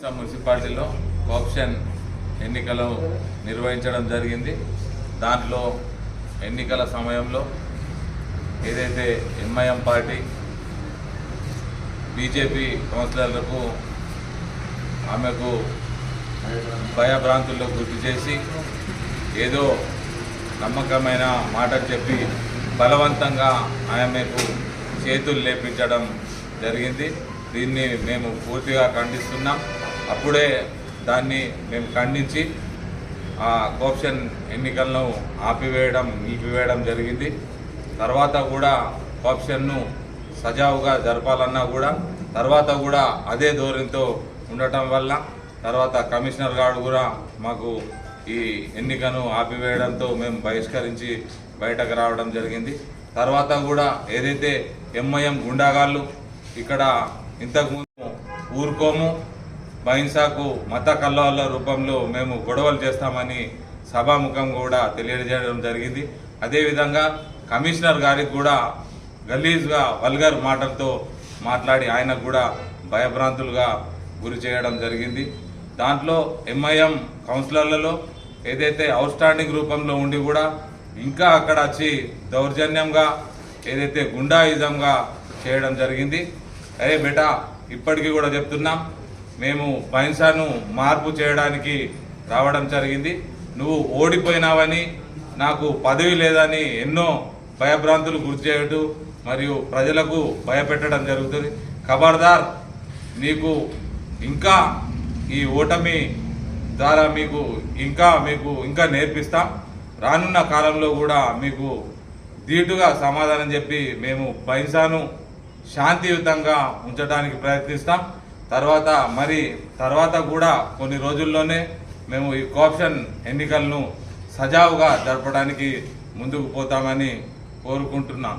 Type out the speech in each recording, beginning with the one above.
మున్సిపాలిటీలో కోఆప్షన్ ఎన్నికలు నిర్వహించడం జరిగింది. దాంట్లో ఎన్నికల సమయంలో ఏదైతే ఎంఐఎం పార్టీ బీజేపీ కౌన్సిలర్లకు ఆమెకు భయభ్రాంతుల్లో గుర్తు చేసి ఏదో నమ్మకమైన మాట చెప్పి బలవంతంగా ఆమెకు చేతులు లేపించడం జరిగింది. దీన్ని మేము పూర్తిగా ఖండిస్తున్నాం. అప్పుడే దాన్ని మేము ఖండించి ఆ కోఆప్షన్ ఎన్నికలను నిలిపివేయడం జరిగింది. తర్వాత కూడా కోఆప్షన్ను సజావుగా జరపాలన్నా కూడా తర్వాత కూడా అదే ధోరణితో ఉండటం వల్ల తర్వాత కమిషనర్ గారు కూడా మాకు ఈ ఎన్నికను ఆపివేయడంతో మేము బహిష్కరించి బయటకు రావడం జరిగింది. తర్వాత కూడా ఏదైతే ఎంఐఎం గుండాగాళ్ళు ఇక్కడ ఇంతకుముందు ఊరుకోము, బహింసాకు మత కల్లోల రూపంలో మేము గొడవలు చేస్తామని సభాముఖం కూడా తెలియజేయడం జరిగింది. అదేవిధంగా కమిషనర్ గారికి కూడా గలీజ్గా వల్గర్ మాటలతో మాట్లాడి ఆయనకు కూడా భయభ్రాంతులుగా గురి చేయడం జరిగింది. దాంట్లో ఎంఐఎం కౌన్సిలర్లలో ఏదైతే అవుట్స్టాండింగ్ రూపంలో ఉండి కూడా ఇంకా అక్కడ వచ్చి దౌర్జన్యంగా ఏదైతే గుండాయిజంగా చేయడం జరిగింది. అరే బేటా, ఇప్పటికీ కూడా చెప్తున్నాం, మేము బహింసాను మార్పు చేయడానికి రావడం జరిగింది. నువ్వు ఓడిపోయినావని, నాకు పదవి లేదని ఎన్నో భయభ్రాంతులు గురి చేయడం మరియు ప్రజలకు భయపెట్టడం జరుగుతుంది. ఖబర్దార్, నీకు ఇంకా ఈ ఓటమి ద్వారా మీకు ఇంకా నేర్పిస్తాం. రానున్న కాలంలో కూడా మీకు ధీటుగా సమాధానం చెప్పి మేము బహింసాను శాంతియుతంగా ఉంచడానికి ప్రయత్నిస్తాం. తర్వాత కూడా కొన్ని రోజుల్లోనే మేము ఈ కోఆప్షన్ ఎన్నికలను సజావుగా జరపడానికి ముందుకు పోతామని కోరుకుంటున్నాం.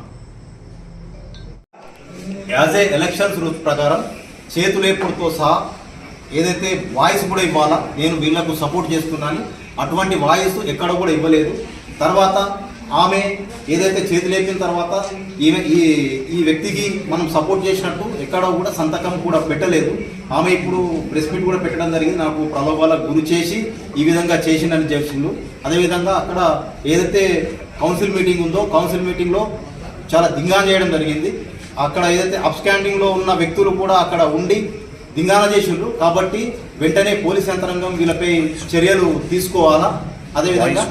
యాజ్ ఏ ఎలక్షన్స్ రూల్స్ ప్రకారం చేతులేపుడుతో సహా ఏదైతే వాయిస్ కూడా ఇవ్వాలా, నేను వీళ్లకు సపోర్ట్ చేస్తున్నాను, అటువంటి వాయిస్ ఎక్కడ కూడా ఇవ్వలేదు. తర్వాత ఆమె ఏదైతే చేతులేపిన తర్వాత ఈ వ్యక్తికి మనం సపోర్ట్ చేసినట్టు ఎక్కడ కూడా సంతకం కూడా పెట్టలేదు. ఆమె ఇప్పుడు ప్రెస్ మీట్ కూడా పెట్టడం జరిగింది. నాకు ప్రలోభాలకు గురి చేసి ఈ విధంగా చేసిందని చెప్పిండు. అదేవిధంగా అక్కడ ఏదైతే కౌన్సిల్ మీటింగ్ ఉందో కౌన్సిల్ మీటింగ్లో చాలా దింగాన చేయడం జరిగింది. అక్కడ ఏదైతే అప్స్టాండింగ్లో ఉన్న వ్యక్తులు కూడా అక్కడ ఉండి దింగాన చేసిండ్రు. కాబట్టి వెంటనే పోలీస్ యంత్రాంగం వీళ్ళపై చర్యలు తీసుకోవాలా. అదేవిధంగా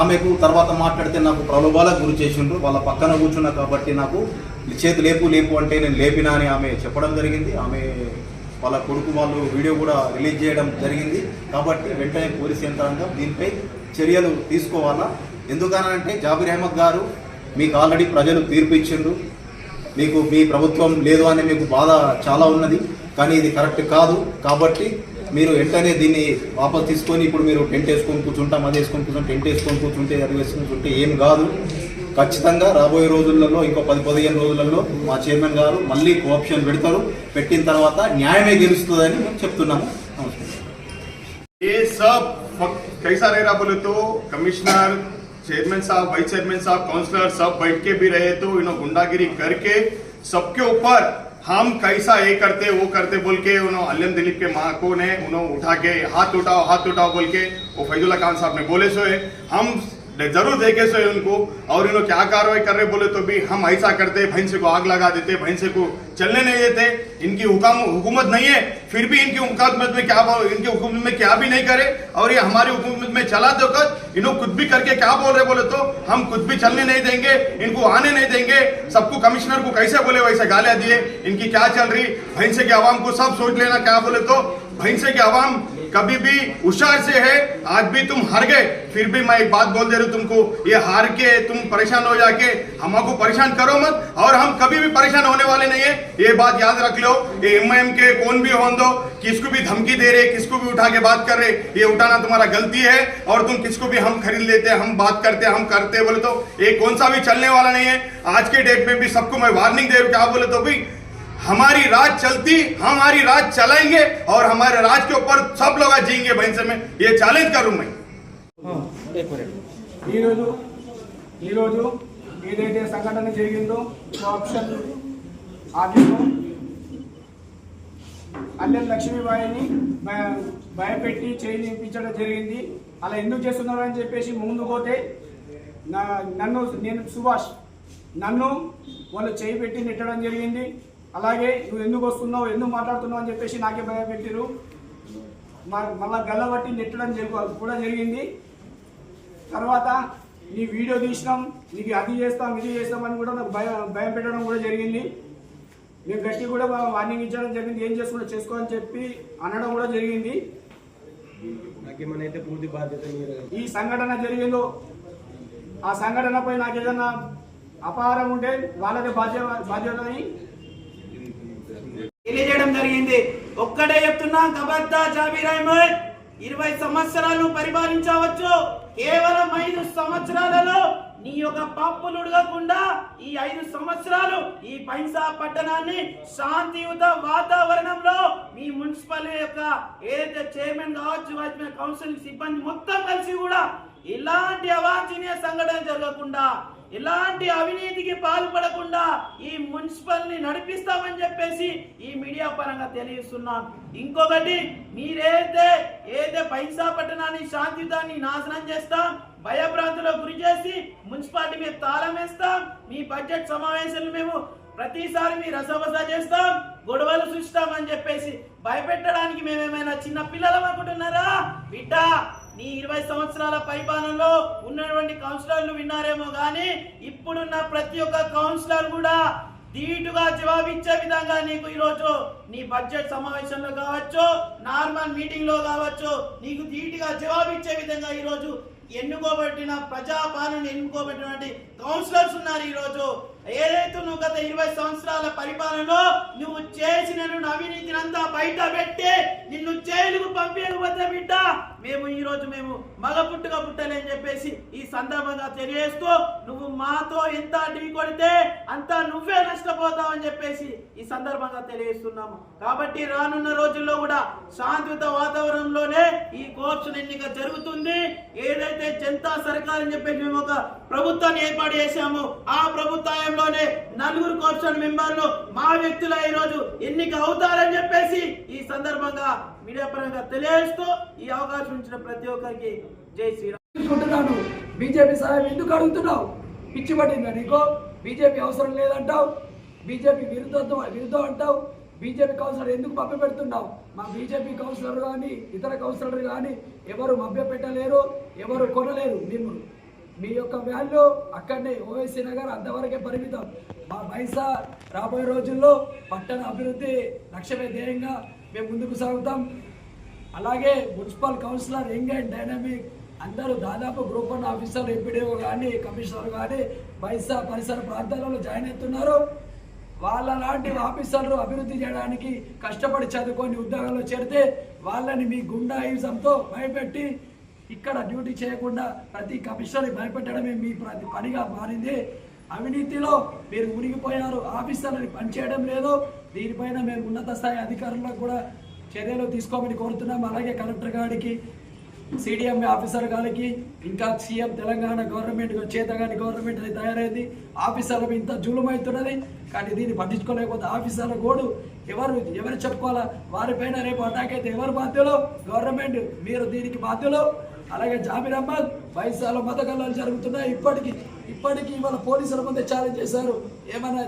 ఆమెకు తర్వాత మాట్లాడితే నాకు ప్రలోభాలకు గురి చేసిండ్రు. వాళ్ళ పక్కన కూర్చున్నా కాబట్టి నాకు చేతి లేపు అంటే నేను లేపినా అని ఆమె చెప్పడం జరిగింది. ఆమె వాళ్ళ కొడుకు వాళ్ళు వీడియో కూడా రిలీజ్ చేయడం జరిగింది. కాబట్టి వెంటనే పోలీస్ యంత్రాంగం దీనిపై చర్యలు తీసుకోవాలా. ఎందుకనంటే జాబీర్ అహ్మద్ గారు మీకు ఆల్రెడీ ప్రజలు తీర్పు ఇచ్చిండ్రు. మీకు మీ ప్రభుత్వం లేదు అనే మీకు బాధ చాలా ఉన్నది, కానీ ఇది కరెక్ట్ కాదు. కాబట్టి మీరు వెంటనే దీన్ని వాపస్ తీసుకొని ఇప్పుడు మీరు టెంట్ వేసుకొని కూర్చుంటాం, అది వేసుకొని కూర్చుంటాం, టెంట్ వేసుకొని కూర్చుంటే అది వేసుకొని కూర్చుంటే ఏం కాదు. ఖచ్చితంగా రాబోయే రోజులలో ఇంకో 10-15 రోజులలో మా చైర్మన్ గారు మళ్ళీ కోఆప్షన్ పెడతారు. పెట్టిన తర్వాత న్యాయమే గెలుస్తుందని మేము చెప్తున్నాము. కమిషనర్, चेयरमैन साहब, वाइस चेयरमैन साहब, काउंसलर सब बैठ के भी रहे तो इन्होंने गुंडागिरी करके सबके ऊपर हम कैसा ये करते वो करते बोल के उन्होंने अल्लम दिलीप के माँ को ने उन्होंने उठा के हाथ उठाओ बोल के वो फैजुल्ला खान साहब ने बोले सो है हम जरूर देखे सो उनको। और इन्होंने क्या कार्रवाई कर रहे बोले तो भी हम ऐसा करते, भैंसे को आग लगा देते, भैंसे को चलने नहीं देते। इनकी हुकूमत नहीं है, फिर भी इनकी हुकूमत में क्या भी नहीं करे। और ये हमारी हुकूमत में चला दो कर इन्होंने कुछ भी करके क्या बोल रहे बोले तो हम कुछ भी चलने नहीं देंगे, इनको आने नहीं देंगे। सबको कमिश्नर को कैसे बोले वैसे गालियां दिए। इनकी क्या चल रही भैंसे के आवाम को सब सोच लेना। क्या बोले तो भैंसे के आवाम कभी भी होशियार से है। आज भी तुम हार गए, फिर भी मैं एक बात बोल दे रही हूँ तुमको, ये हार के तुम परेशान हो जाके हमको परेशान करो मत। और हम कभी भी परेशान होने वाले नहीं है, ये बात याद रख लो। ये एमआईएम के कौन भी हो दो, किसको भी धमकी दे रहे, किसको भी उठा के बात कर रहे, ये उठाना तुम्हारा गलती है। और तुम किसको भी हम खरीद लेते, हम बात करते, हम करते बोले तो ये कौन सा भी चलने वाला नहीं है। आज के डेट में भी सबको मैं वार्निंग दे रही हूँ। क्या बोले तो भी हमारी राज चलती, हमारी राज चलाएंगे और हमारे राज के ऊपर सब लोग जिएंगे। भैंसे में ये चैलेंज करूं मैं। ఏదైతే సంఘటన జరిగిందో కోఆప్షన్ ఆఫీస్లో అల్లెం లక్ష్మీబాయిని భయపెట్టి చేయి నింపించడం జరిగింది. అలా ఎందుకు చేస్తున్నారు అని చెప్పేసి ముందు పోతే నేను సుభాష్ నన్ను వాళ్ళు చేయి పెట్టి నెట్టడం జరిగింది. అలాగే నువ్వు ఎందుకు వస్తున్నావు, ఎందుకు మాట్లాడుతున్నావు అని చెప్పేసి నాకే భయపెట్టిరు. మళ్ళా గల్లబట్టి నెట్టడం కూడా జరిగింది. తర్వాత నీ వీడియో తీసినాం, నీకు అది చేస్తాం ఇది చేస్తామని కూడా నాకు భయం పెట్టడం కూడా జరిగింది. మేము గట్టి కూడా వార్నింగ్ ఇచ్చడం జరిగింది, ఏం చేసుకుంటా చేసుకో అని చెప్పి అనడం కూడా జరిగింది. పూర్తి బాధ్యత ఈ సంఘటన జరిగిందో ఆ సంఘటనపై నాకు ఏదైనా అపారం ఉంటే వాళ్ళదే బాధ్యత అని తెలియజేయడం జరిగింది. ఒక్కడే చెప్తున్నా, గబర్దా జాబీర్ అహ్మద్ 20 సంవత్సరాలు పరిపాలించవచ్చు. కేవలం 5 సంవత్సరాలలో నీ యొక్క పాపులు ఉడగకుండా ఈ 5 సంవత్సరాలు ఈ బైంసా పట్టణాన్ని శాంతియుత వాతావరణంలో మీ మున్సిపల్ యొక్క ఏదైతే చైర్మన్ కావచ్చు, వాచ్మెన్ కౌన్సిల్ సిబ్బంది మొత్తం కలిసి కూడా ఇలాంటి అవాంఛనీయ సంఘటన జరగకుండా, ఇలాంటి అవినీతికి పాల్పడకుండా ఈ మున్సిపల్ ని నడిపిస్తామని చెప్పేసి ఈ మీడియా పరంగా తెలియజేస్తున్నాం. ఇంకొకటి, ఏదైతే బైంసా పట్టణాన్ని శాంతియుతాన్ని నాశనం చేస్తాం, భయభ్రాంతులకు గురి చేసి మున్సిపాలిటీ మీద తాళం వేస్తాం, మీ బడ్జెట్ సమావేశాలు మేము ప్రతిసారి మీ రసబస చేస్తాం, గొడవలు సృష్టిస్తామని చెప్పేసి భయపెట్టడానికి మేమేమైనా చిన్న పిల్లలం అనుకుంటున్నారా? బిడ్డ, నీ 20 సంవత్సరాల పరిపాలనలో ఉన్నటువంటి కౌన్సిలర్లు విన్నారేమో కానీ ఇప్పుడున్న ప్రతి ఒక్క కౌన్సిలర్ కూడా ధీటుగా జవాబిచ్చే విధంగా నీకు ఈరోజు నీ బడ్జెట్ సమావేశంలో కావచ్చు, నార్మల్ మీటింగ్ లో కావచ్చు, నీకు ధీటుగా జవాబిచ్చే విధంగా ఈరోజు ఎన్నుకోబట్టిన ప్రజాపాలన ఎన్నుకోబట్టినటువంటి కౌన్సిలర్స్ ఉన్నారు. ఈరోజు ఏదైతే నువ్వు గత 20 సంవత్సరాల పరిపాలనలో నువ్వు చేసిన అవినీతిని అంతా బయట పెట్టి నిన్ను జైలుకు పంపించకపోతే బిడ్డ మేము మగ పుట్టుగా పుట్టలేని చెప్పేసి ఈ సందర్భంగా తెలియజేస్తూ, నువ్వు మాతో ఎంత ఢీ కొడితే అంతా నువ్వే నష్టపోతావు అని చెప్పేసి ఈ సందర్భంగా తెలియజేస్తున్నాము. కాబట్టి రానున్న రోజుల్లో కూడా శాంతియుత వాతావరణంలోనే ఈ కోఆప్షన్ ఎన్నిక జరుగుతుంది. ఏదైతే జనతా సర్కార్ అని చెప్పేసి మేము ఒక ప్రభుత్వాన్ని ఏర్పాటు చేశాము, ఆ ప్రభుత్వంలోనే 4 కోఆప్షన్ మెంబర్లు మా వ్యక్తులు ఈ రోజు ఎన్నిక అవుతారని చెప్పేసి ఈ సందర్భంగా మీడియా పరంగా తెలియజేస్తూ ఈ అవకాశం ఇచ్చిన ప్రతి ఒక్కరికి జై శ్రీరామ్. బీజేపీ సహాయం ఎందుకు అడుగుతున్నావు? పిచ్చి పట్టిందా నీకు? బీజేపీ అవసరం లేదంటావు, బీజేపీ విరుద్ధం అంటావు. బీజేపీ కౌన్సిలర్ ఎందుకు మభ్య పెడుతున్నావు? మా బీజేపీ కౌన్సిలర్ కానీ ఇతర కౌన్సిలర్ కానీ ఎవరు మభ్య పెట్టలేరు, ఎవరు కొనలేరు. మీ యొక్క వాల్యూ అక్కడనే ఓవైసీ నగర్ అంతవరకే పరిమితం. మా బైంసా రాబోయే రోజుల్లో పట్టణ అభివృద్ధి లక్ష్యమే ధ్యేయంగా మేము ముందుకు సాగుతాం. అలాగే municipal councillor young and dynamic అందరూ దాదాపు గ్రూప్ 1 ఆఫీసర్లు, ఎంపీడీఓ కానీ కమిషనర్ కానీ బైంసా పరిసర ప్రాంతాలలో జాయిన్ అవుతున్నారు. వాళ్ళ లాంటి ఆఫీసర్లు అభివృద్ధి చేయడానికి కష్టపడి చదువుకొని ఉద్యోగాల్లో చేరితే వాళ్ళని మీ గుండాయిజంతో భయపెట్టి ఇక్కడ డ్యూటీ చేయకుండా ప్రతి కమిషనర్ భయపెట్టడమే మీ ప్రతి పనిగా మారింది. అవినీతిలో మీరు మునిగిపోయారు, ఆఫీసర్లని పనిచేయడం లేదు. దీనిపైన మేము ఉన్నత స్థాయి అధికారులకు కూడా చర్యలు తీసుకోమని కోరుతున్నాం. అలాగే కలెక్టర్ గారికి, సిడిఎం ఆఫీసర్ గారికి, ఇంకా సీఎం తెలంగాణ గవర్నమెంట్ చేతగాని గవర్నమెంట్ అది తయారైంది. ఆఫీసర్లు ఇంత జూలుమవుతున్నది కానీ దీన్ని పట్టించుకోలేకపోతే ఆఫీసర్ల గోడు ఎవరు చెప్పుకోవాలా? వారిపైన రేపు అటాక్ అయితే ఎవరు బాధ్యులు? గవర్నమెంట్. మీరు దీనికి బాధ్యులు. అలాగే జాబీర్ అహ్మద్ బైంసాలో మత కల్లాలు జరుగుతున్నాయి. ఇప్పటికీ ఇవాళ పోలీసుల ముందే ఛాలెంజ్ చేశారు. ఏమైనా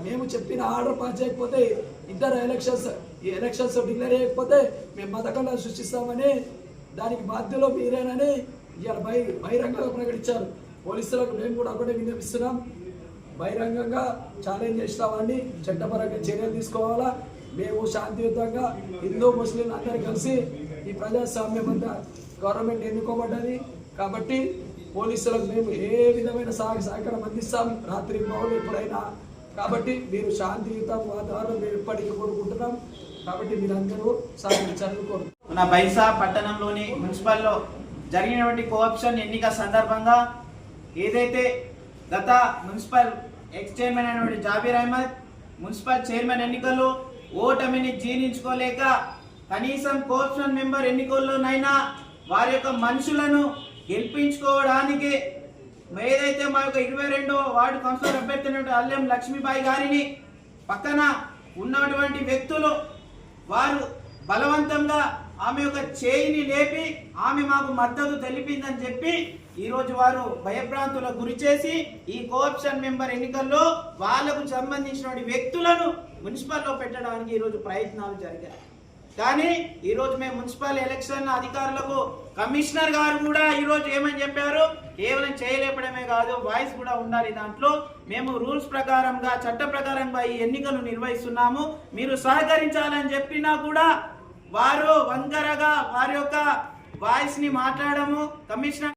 మేము చెప్పిన ఆర్డర్ పాస్ చేయకపోతే ఇద్దరు ఎలక్షన్స్ డిక్లేర్ చేయకపోతే మేము మత కల్లాలు సృష్టిస్తామని, దానికి బాధ్యులు మీరేనని ఇవాళ బహిరంగంగా ప్రకటించారు. పోలీసులకు మేము కూడా ఒకటే విన్నపిస్తున్నాం, బహిరంగంగా ఛాలెంజ్ చేసిన వాడిని చట్టపరంగా చర్యలు తీసుకోవాలా. మేము శాంతియుతంగా హిందూ ముస్లింలు అందరూ కలిసి ఈ ప్రజాస్వామ్యమంతా గవర్నమెంట్ ఎన్నుకోబడ్డది కాబట్టి పోలీసులకు మేము ఏ విధమైన సహకారం అందిస్తాం, రాత్రి పౌరులు ఎప్పుడైనా. కాబట్టి మీరు శాంతియుత వాతావరణం మేము ఎప్పటికీ కోరుకుంటున్నాం. కాబట్టి మీరందరూ చదువుకోరు. మన బైంసా పట్టణంలోని మున్సిపల్లో జరిగినటువంటి కోఆప్షన్ ఎన్నిక సందర్భంగా ఏదైతే గత మున్సిపల్ ఎక్స్ చైర్మన్ అయినటువంటి జాబీర్ అహ్మద్ మున్సిపల్ చైర్మన్ ఎన్నికల్లో ఓటమిని జీర్ణించుకోలేక కనీసం కోఆప్షన్ మెంబర్ ఎన్నికల్లోనైనా వారి యొక్క మనుషులను గెలిపించుకోవడానికి ఏదైతే మా యొక్క 22వ వార్డు కౌన్సిలర్ అభ్యర్థి అల్లెం లక్ష్మీబాయి గారిని పక్కన ఉన్నటువంటి వ్యక్తులు వారు బలవంతంగా ఆమె యొక్క చేయిని లేపి ఆమె మాకు మద్దతు తెలిపిందని చెప్పి ఈరోజు వారు భయభ్రాంతులకు గురి చేసి ఈ కోఆప్షన్ మెంబర్ ఎన్నికల్లో వాళ్లకు సంబంధించిన వ్యక్తులను మున్సిపల్లో పెట్టడానికి ఈరోజు ప్రయత్నాలు జరిగాయి. కానీ ఈరోజు మేము మున్సిపల్ ఎలక్షన్ అధికారులకు కమిషనర్ గారు కూడా ఈరోజు ఏమని చెప్పారు, కేవలం చేయలేపడమే కాదు వాయిస్ కూడా ఉండాలి, దాంట్లో మేము రూల్స్ ప్రకారంగా చట్ట ప్రకారంగా ఈ ఎన్నికలు నిర్వహిస్తున్నాము, మీరు సహకరించాలని చెప్పినా కూడా వారు వంకరగా వారి యొక్క వాయిస్ ని మాట్లాడము. కమిషనర్